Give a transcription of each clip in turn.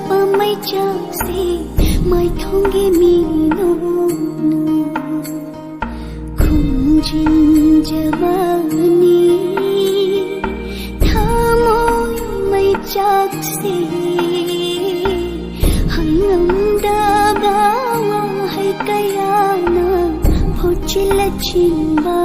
pamay si mai thonge mino khunjin jawani thamoy mai si hangam da hai kaya na phochila chimba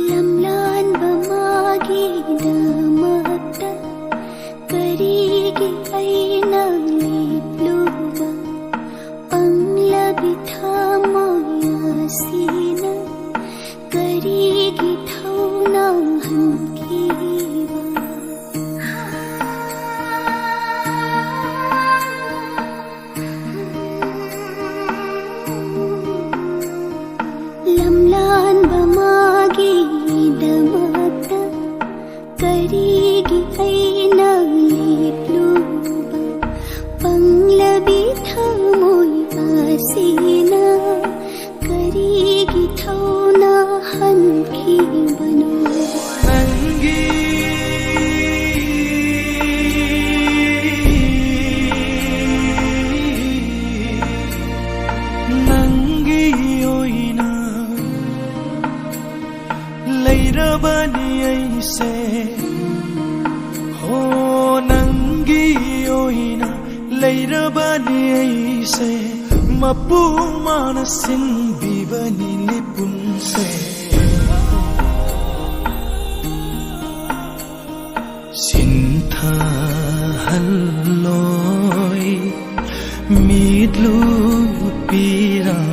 lamlan bamagi damata karigi aina lipluba panglabi thamoya sina karigi thauna hankiwa lamlan bamagi damata karigi aina lipluba panglabi thamoy asina karigi thauna hankibano nangi oina lairabani aise ho nangi oina lairabani aise mapu manasin bibani lipunse sintha halloi midlu pirang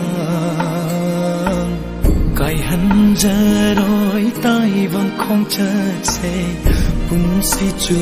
kai hanjaroi tai vang khong cha se punsi chu